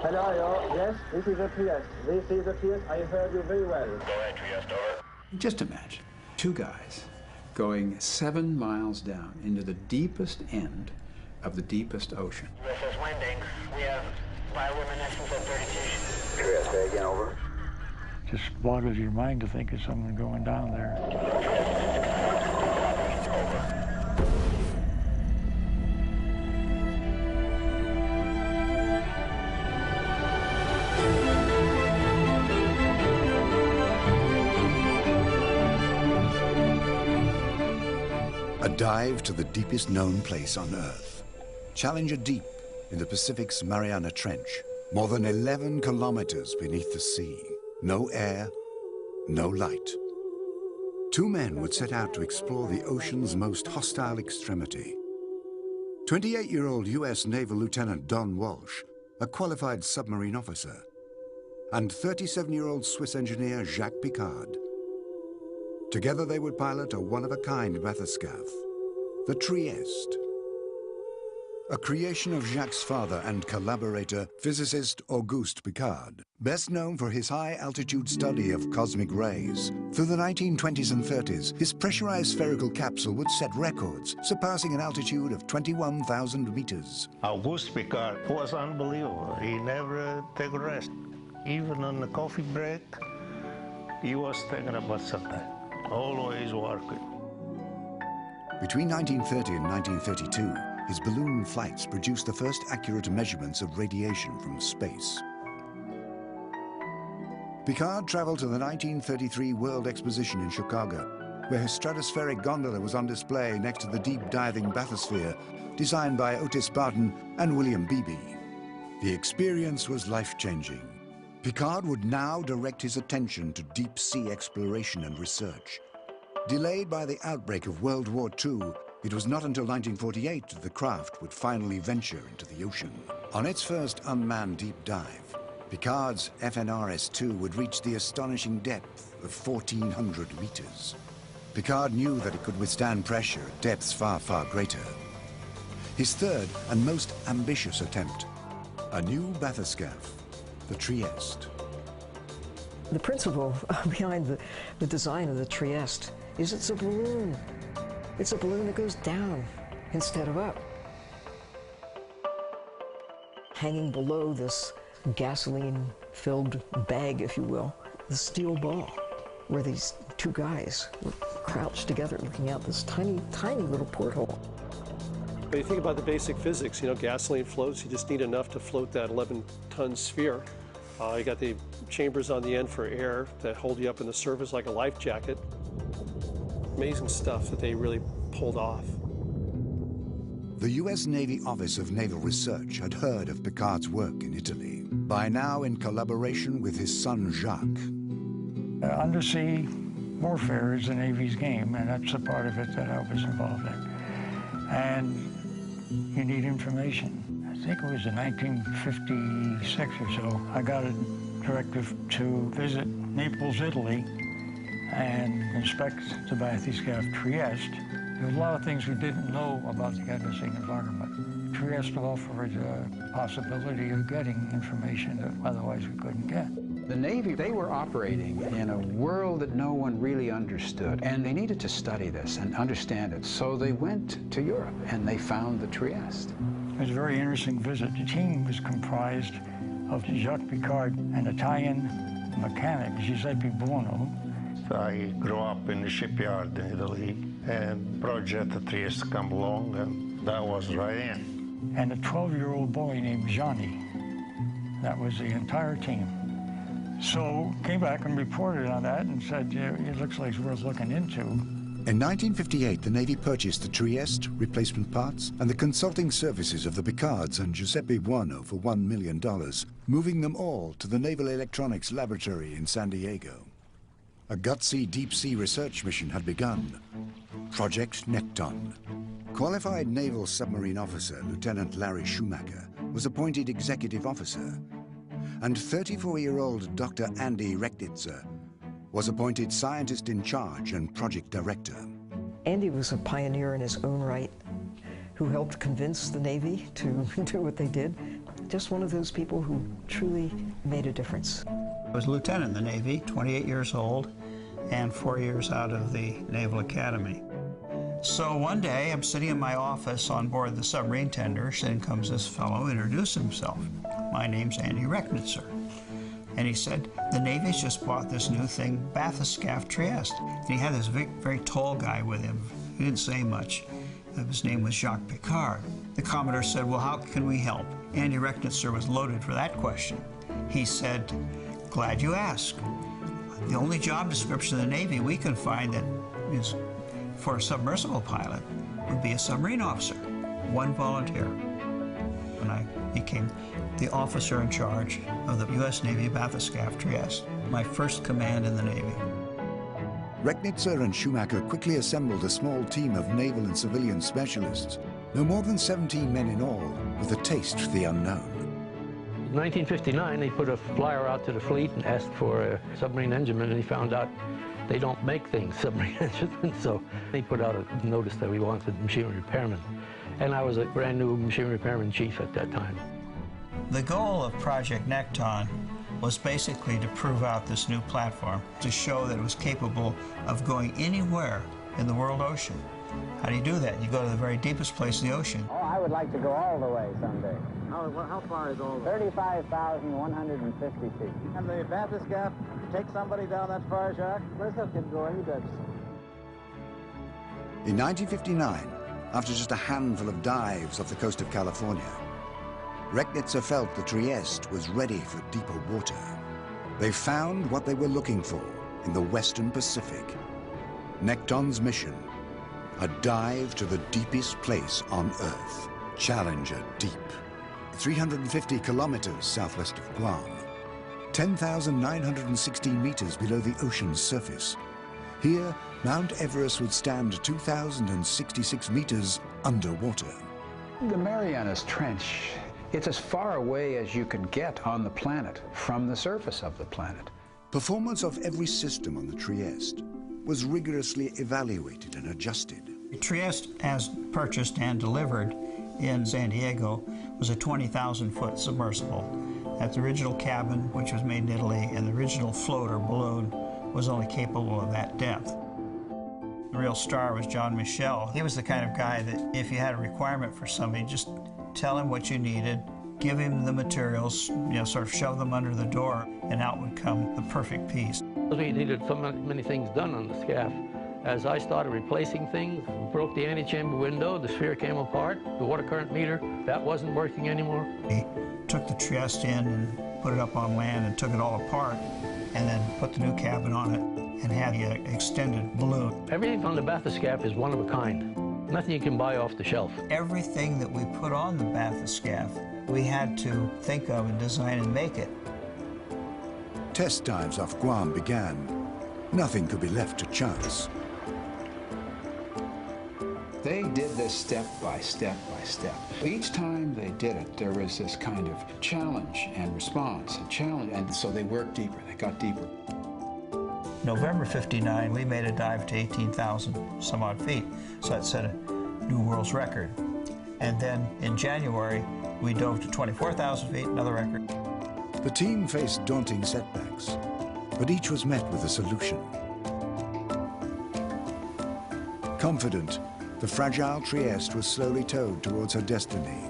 Hello, yes, this is the Trieste. This is the Trieste. I heard you very well. Go ahead, Trieste, over. Just imagine two guys going 7 miles down into the deepest end of the deepest ocean. USS Winding, we have bioluminescence at 32. Trieste, again, over. Just boggles your mind to think of someone going down there. A dive to the deepest known place on Earth. Challenger Deep in the Pacific's Mariana Trench. More than 11 kilometers beneath the sea. No air, no light. Two men would set out to explore the ocean's most hostile extremity. 28-year-old US Naval Lieutenant Don Walsh, a qualified submarine officer, and 37-year-old Swiss engineer Jacques Piccard. Together they would pilot a one-of-a-kind bathyscaphe, the Trieste. A creation of Jacques' father and collaborator, physicist Auguste Piccard, best known for his high-altitude study of cosmic rays. Through the 1920s and 30s, his pressurized spherical capsule would set records, surpassing an altitude of 21,000 meters. Auguste Piccard was unbelievable. He never took a rest. Even on the coffee break, he was thinking about something. Always working. Between 1930 and 1932, his balloon flights produced the first accurate measurements of radiation from space. Piccard traveled to the 1933 World Exposition in Chicago, where his stratospheric gondola was on display next to the deep-diving bathysphere designed by Otis Barton and William Beebe. The experience was life-changing. Piccard would now direct his attention to deep-sea exploration and research. Delayed by the outbreak of World War II, it was not until 1948 that the craft would finally venture into the ocean. On its first unmanned deep dive, Piccard's FNRS-2 would reach the astonishing depth of 1,400 meters. Piccard knew that it could withstand pressure at depths far, far greater. His third and most ambitious attempt, a new bathyscaphe, the Trieste. The principle behind the design of the Trieste is it's a balloon. It's a balloon that goes down instead of up. Hanging below this gasoline-filled bag, if you will, the steel ball, where these two guys were crouched together looking out this tiny, tiny little porthole. When you think about the basic physics, you know, gasoline floats, you just need enough to float that 11-ton sphere. You got the chambers on the end for air that hold you up in the surface like a life jacket. Amazing stuff that they really pulled off. The US Navy Office of Naval Research had heard of Piccard's work in Italy, by now in collaboration with his son Jacques. Undersea warfare is the Navy's game, and that's a part of it that I was involved in. And you need information. I think it was in 1956 or so, I got a directive to visit Naples, Italy, and inspect the bathyscaphe Trieste. There were a lot of things we didn't know about the undersea environment. Trieste offered a possibility of getting information that otherwise we couldn't get. The Navy, they were operating in a world that no one really understood, and they needed to study this and understand it. So they went to Europe, and they found the Trieste. It was a very interesting visit. The team was comprised of Jacques Piccard, an Italian mechanic, Giuseppe Buono. I grew up in the shipyard in Italy, and Project Trieste came along, and that was right in. And a 12-year-old boy named Johnny. That was the entire team. So came back and reported on that and said, yeah, it looks like it's worth looking into. In 1958, the Navy purchased the Trieste, replacement parts, and the consulting services of the Piccards and Giuseppe Buono for $1 million, moving them all to the Naval Electronics Laboratory in San Diego. A gutsy deep-sea research mission had begun. Project Nekton. Qualified naval submarine officer Lieutenant Larry Schumacher was appointed executive officer, and 34-year-old Dr. Andy Rechtitzer was appointed scientist in charge and project director. Andy was a pioneer in his own right who helped convince the Navy to do what they did, just one of those people who truly made a difference. I was a lieutenant in the Navy, 28 years old, and 4 years out of the Naval Academy. So one day, I'm sitting in my office on board the submarine tender, and comes this fellow, introduced himself. My name's Andy Recknitzer. And he said, the Navy's just bought this new thing, bathyscaphe Trieste. And he had this very tall guy with him. He didn't say much. His name was Jacques Picard. The Commodore said, well, how can we help? Andy Recknitzer was loaded for that question. He said, glad you asked. The only job description in the Navy we can find that is for a submersible pilot would be a submarine officer, one volunteer. And I became the officer in charge of the U.S. Navy bathyscaphe Trieste, my first command in the Navy. Recknitzer and Schumacher quickly assembled a small team of naval and civilian specialists, no more than 17 men in all, with a taste for the unknown. In 1959, he put a flyer out to the fleet and asked for a submarine engineman, and he found out they don't make things, submarine enginemen, so he put out a notice that we wanted machinery repairmen. And I was a brand new machinery repairman chief at that time. The goal of Project Nekton was basically to prove out this new platform, to show that it was capable of going anywhere in the world ocean. How do you do that? You go to the very deepest place in the ocean. Oh, I would like to go all the way someday. How far is all the way? 35,150 feet. And the bathyscaphe take somebody down that far, Jacques? Let's let him go, he does. In 1959, after just a handful of dives off the coast of California, Recknitzer felt the Trieste was ready for deeper water. They found what they were looking for in the Western Pacific. Nekton's mission, a dive to the deepest place on Earth, Challenger Deep, 350 kilometers southwest of Guam, 10,916 meters below the ocean's surface. Here, Mount Everest would stand 2,066 meters underwater. The Marianas Trench, it's as far away as you can get on the planet from the surface of the planet. Performance of every system on the Trieste was rigorously evaluated and adjusted. Trieste, as purchased and delivered in San Diego, was a 20,000-foot submersible. At the original cabin, which was made in Italy, and the original floater balloon was only capable of that depth. The real star was John Michel. He was the kind of guy that if you had a requirement for somebody, just tell him what you needed, give him the materials, sort of shove them under the door, and out would come the perfect piece. We needed so many things done on the scaff. As I started replacing things, broke the antechamber window, the sphere came apart, the water current meter, that wasn't working anymore. He took the Trieste in and put it up on land and took it all apart, and then put the new cabin on it and had the extended balloon. Everything on the bathyscaphe is one of a kind. Nothing you can buy off the shelf. Everything that we put on the bathyscaphe, we had to think of and design and make it. Test dives off Guam began. Nothing could be left to chance. They did this step by step by step. Each time they did it, there was this kind of challenge and response and challenge, and so they worked deeper, they got deeper. November '59, we made a dive to 18,000 some odd feet, so that set a new world's record. And then in January, we dove to 24,000 feet, another record. The team faced daunting setbacks, but each was met with a solution. Confident, the fragile Trieste was slowly towed towards her destiny.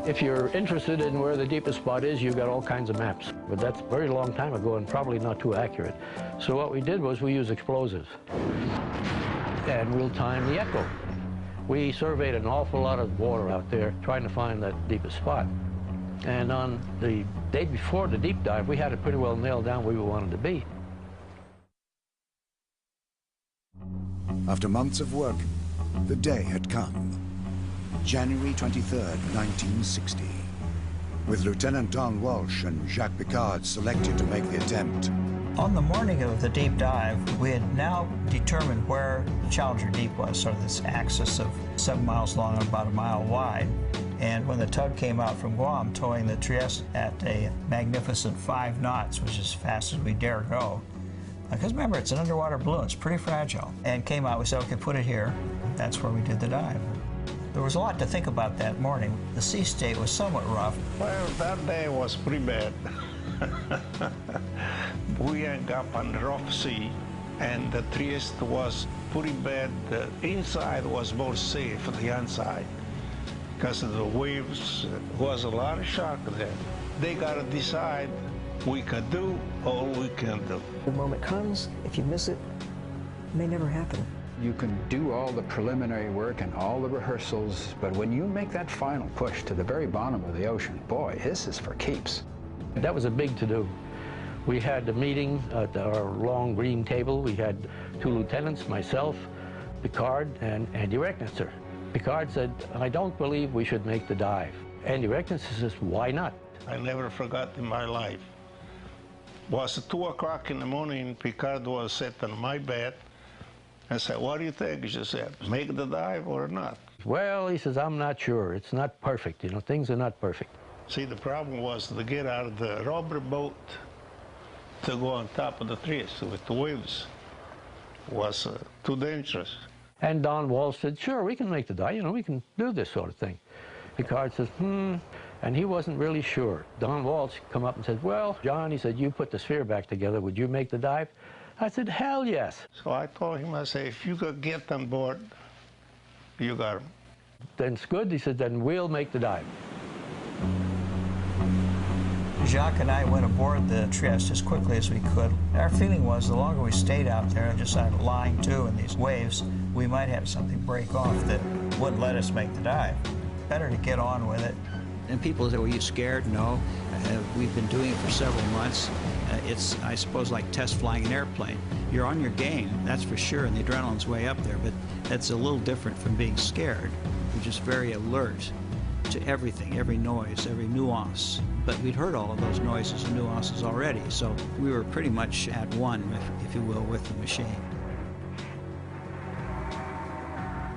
If you're interested in where the deepest spot is, you've got all kinds of maps. But that's a very long time ago and probably not too accurate. So what we did was we used explosives. And we'll time the echo. We surveyed an awful lot of water out there trying to find that deepest spot. And on the day before the deep dive, we had it pretty well nailed down where we wanted to be. After months of work, the day had come. January 23rd, 1960. With Lieutenant Don Walsh and Jacques Picard selected to make the attempt. On the morning of the deep dive, we had now determined where Challenger Deep was, sort of this axis of 7 miles long and about a mile wide. And when the tug came out from Guam, towing the Trieste at a magnificent 5 knots, which is as fast as we dare go, because remember, it's an underwater balloon, it's pretty fragile, and came out, we said, okay, put it here. That's where we did the dive. There was a lot to think about that morning. The sea state was somewhat rough. Well, that day was pretty bad. We ended up on the rough sea, and the Trieste was pretty bad. The inside was more safe than the outside because of the waves. Was a lot of shock there. They got to decide we can do or we can't do. The moment comes, if you miss it, it may never happen. You can do all the preliminary work and all the rehearsals, but when you make that final push to the very bottom of the ocean, boy, this is for keeps. That was a big to-do. We had a meeting at our long green table. We had 2 lieutenants, myself, Picard, and Andy Recknitzer. Picard said, I don't believe we should make the dive. Andy Recknitzer says, why not? I never forgot in my life. It was 2 o'clock in the morning, Picard was sitting on my bed. I said, what do you think? He said, make the dive or not? Well, he says, I'm not sure. It's not perfect. You know, things are not perfect. See, the problem was to get out of the rubber boat to go on top of the Trieste with the waves was too dangerous. And Don Walsh said, sure, we can make the dive. You know, we can do this sort of thing. Picard says, and he wasn't really sure. Don Walsh come up and said, well, John, he said, you put the sphere back together. Would you make the dive? I said, hell yes. So I told him, I said, if you could get on board, you got him. Then it's good. He said, then we'll make the dive. Jacques and I went aboard the Trieste as quickly as we could. Our feeling was the longer we stayed out there and just started lying to in these waves, we might have something break off that wouldn't let us make the dive. Better to get on with it. And people say, were you scared? No. We've been doing it for several months. It's, I suppose, like test flying an airplane. You're on your game, that's for sure, and the adrenaline's way up there, but that's a little different from being scared. You're just very alert to everything, every noise, every nuance. But we'd heard all of those noises and nuances already, so we were pretty much at one, if you will, with the machine.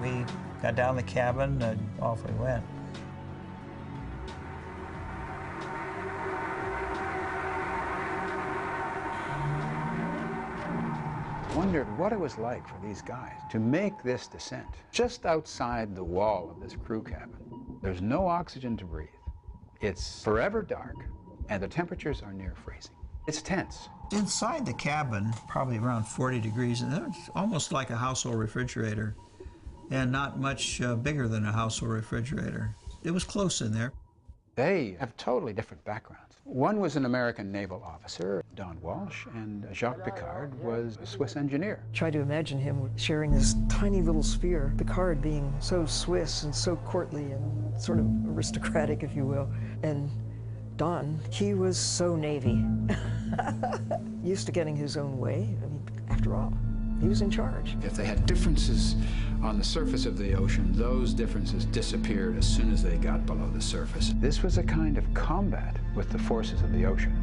We got down the cabin and off we went. Wondered what it was like for these guys to make this descent just outside the wall of this crew cabin. There's no oxygen to breathe. It's forever dark, and the temperatures are near freezing. It's tense. Inside the cabin, probably around 40 degrees, and it's almost like a household refrigerator, and not much bigger than a household refrigerator. It was close in there. They have totally different backgrounds. One was an American naval officer, Don Walsh, and Jacques Picard was a Swiss engineer. Try to imagine him sharing this tiny little sphere, Picard being so Swiss and so courtly and sort of aristocratic, if you will. And Don, he was so Navy. Used to getting his own way. I mean, after all, he was in charge. If they had differences on the surface of the ocean, those differences disappeared as soon as they got below the surface. This was a kind of combat with the forces of the ocean.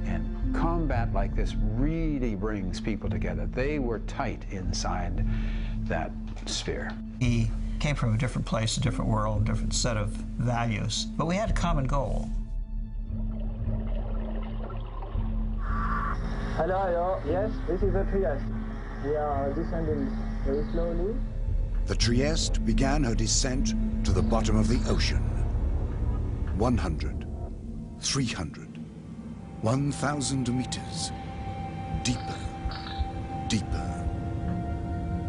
And combat like this really brings people together. They were tight inside that sphere. He came from a different place, a different world, a different set of values, but we had a common goal. Hello, yes, this is the Trieste. We are descending very slowly. The Trieste began her descent to the bottom of the ocean. 100, 300, 1,000 meters. Deeper, deeper.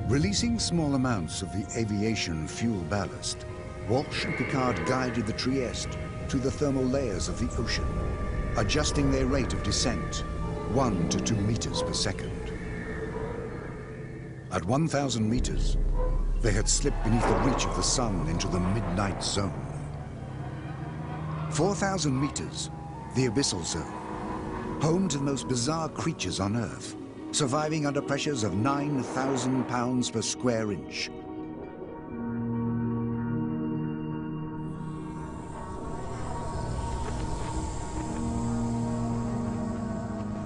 Releasing small amounts of the aviation fuel ballast, Walsh and Picard guided the Trieste to the thermal layers of the ocean, adjusting their rate of descent 1 to 2 meters per second. At 1,000 meters, they had slipped beneath the reach of the sun into the midnight zone. 4,000 meters, the abyssal zone, home to the most bizarre creatures on Earth, surviving under pressures of 9,000 pounds per square inch.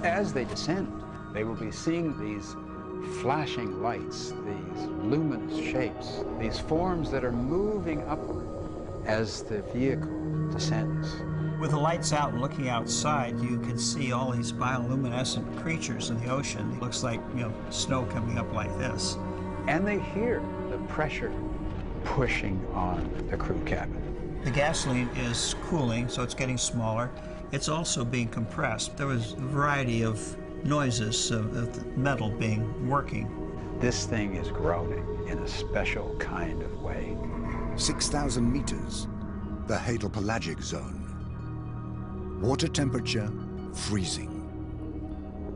As they descend, they will be seeing these flashing lights, these luminous shapes, these forms that are moving upward as the vehicle descends. With the lights out and looking outside, you can see all these bioluminescent creatures in the ocean. It looks like, you know, snow coming up like this. And they hear the pressure pushing on the crew cabin. The gasoline is cooling, so it's getting smaller. It's also being compressed. There was a variety of noises of the metal working. This thing is groaning in a special kind of way. 6,000 meters, the Hadal-Pelagic zone. Water temperature, freezing.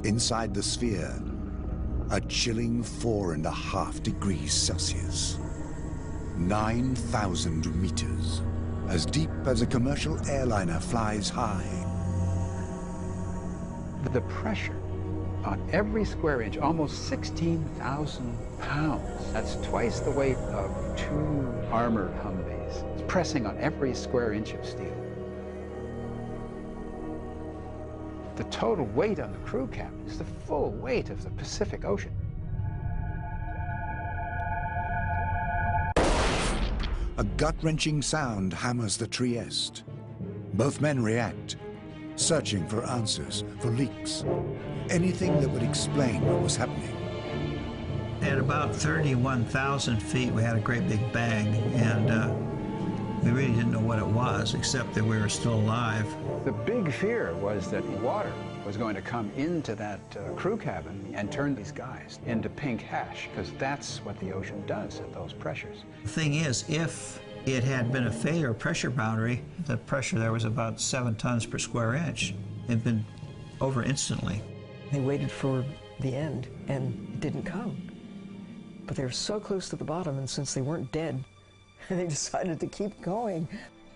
Inside the sphere, a chilling 4.5 degrees Celsius. 9,000 meters, as deep as a commercial airliner flies high. The pressure on every square inch, almost 16,000 pounds. That's twice the weight of 2 armored Humvees. It's pressing on every square inch of steel. The total weight on the crew cabin is the full weight of the Pacific Ocean. A gut-wrenching sound hammers the Trieste. Both men react, searching for answers, for leaks, anything that would explain what was happening. At about 31,000 feet, we had a great big bang, and we really didn't know what it was, except that we were still alive. The big fear was that water was going to come into that crew cabin and turn these guys into pink hash, because that's what the ocean does at those pressures. The thing is, if it had been a failure pressure boundary, the pressure there was about 7 tons per square inch. It had been over instantly. They waited for the end, and it didn't come. But they were so close to the bottom, and since they weren't dead, they decided to keep going.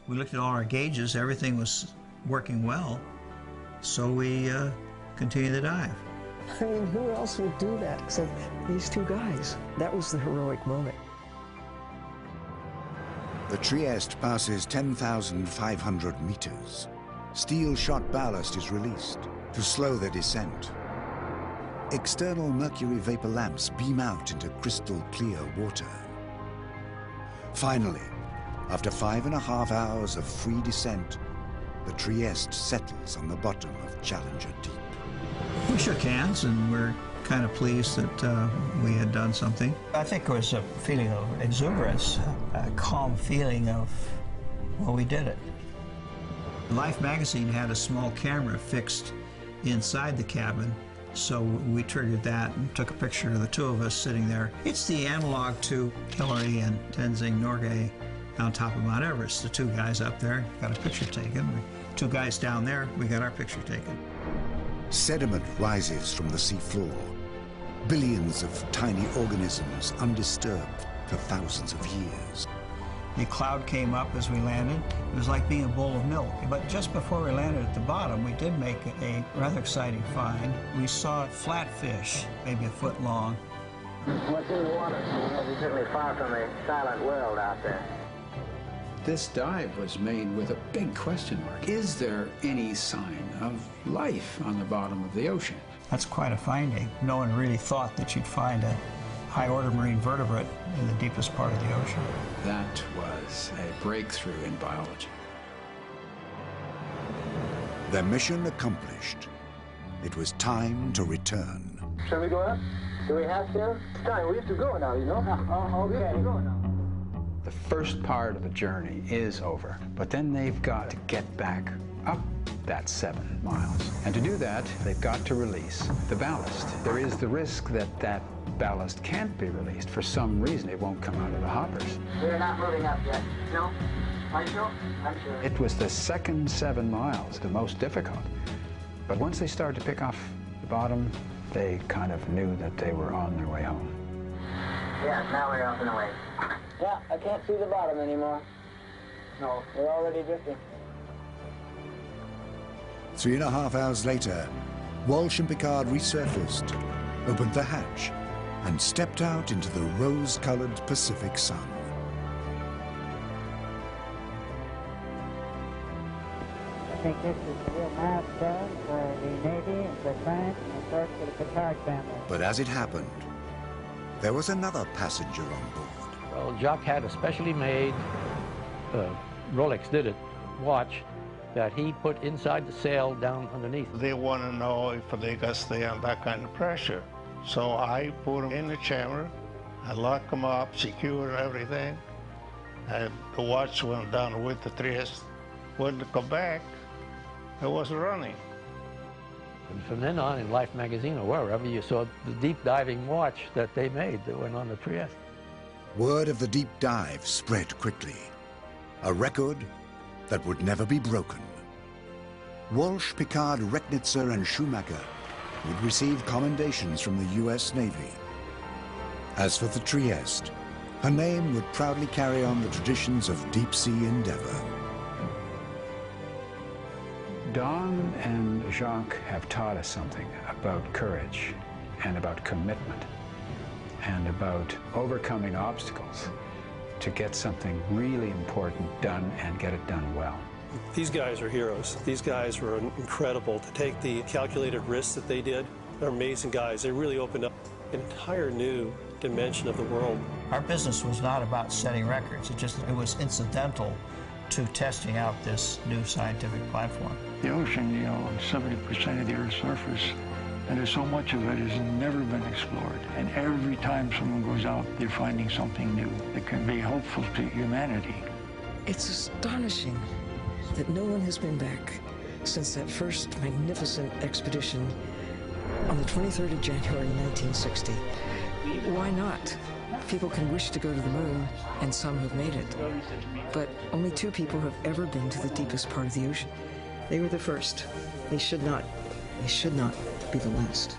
We looked at all our gauges, everything was working well, so we continued the dive. I mean, who else would do that except these 2 guys? That was the heroic moment. The Trieste passes 10,500 meters. Steel-shot ballast is released to slow their descent. External mercury vapor lamps beam out into crystal clear water. Finally, after 5.5 hours of free descent, the Trieste settles on the bottom of Challenger Deep. We shook hands, and we're kind of pleased that we had done something. I think it was a feeling of exuberance, a calm feeling of, well, we did it. Life magazine had a small camera fixed inside the cabin, so we triggered that and took a picture of the 2 of us sitting there. It's the analog to Hillary and Tenzing Norgay on top of Mount Everest. The 2 guys up there got a picture taken. 2 guys down there, we got our picture taken. Sediment rises from the sea floor. Billions of tiny organisms undisturbed for thousands of years. The cloud came up as we landed. It was like being a bowl of milk. But just before we landed at the bottom, we did make a rather exciting find. We saw flatfish, maybe a foot long. What's in the water? We're certainly far from a silent world out there. This dive was made with a big question mark. Is there any sign of life on the bottom of the ocean? That's quite a finding. No one really thought that you'd find a high-order marine vertebrate in the deepest part of the ocean. That was a breakthrough in biology. Their mission accomplished. It was time to return. Shall we go up? Do we have to? It's time. We have to go now, you know? Oh, okay. We have to go now. The first part of the journey is over, but then they've got to get back up that 7 miles. And to do that, they've got to release the ballast. There is the risk that that ballast can't be released. For some reason, it won't come out of the hoppers. We're not moving up yet. No? Are you sure? I'm sure. It was the second 7 miles, the most difficult. But once they started to pick off the bottom, they kind of knew that they were on their way home. Yeah, now we're up and away. Yeah, I can't see the bottom anymore. No, we're already drifting. 3.5 hours later, Walsh and Picard resurfaced, opened the hatch, and stepped out into the rose-colored Pacific sun. I think this is a real milestone for the Navy and for science and of course for the Picard family. But as it happened, there was another passenger on board. Well, Jacques had a specially made, Rolex did it, watch that he put inside the sail down underneath. They want to know if they can stay on that kind of pressure. So I put them in the chamber, I lock them up, secure everything, And the watch went down with the Trieste. When they come back, it was running. And from then on, in Life magazine or wherever, you saw the deep diving watch that they made that went on the Trieste. Word of the deep dive spread quickly. A record that would never be broken. Walsh, Picard, Recknitzer, and Schumacher would receive commendations from the US Navy. As for the Trieste, her name would proudly carry on the traditions of deep-sea endeavor. Don and Jacques have taught us something about courage and about commitment and about overcoming obstacles to get something really important done and get it done well. These guys are heroes. These guys were incredible. To take the calculated risks that they did, they're amazing guys. They really opened up an entire new dimension of the world. Our business was not about setting records. It was incidental to testing out this new scientific platform. The ocean, 70% of the Earth's surface, and there's so much of it has never been explored. And every time someone goes out, they're finding something new that can be helpful to humanity. It's astonishing that no one has been back since that first magnificent expedition on the 23rd of January 1960. Why not? People can wish to go to the moon, and some have made it. But only 2 people have ever been to the deepest part of the ocean. They were the first. They should not be the last.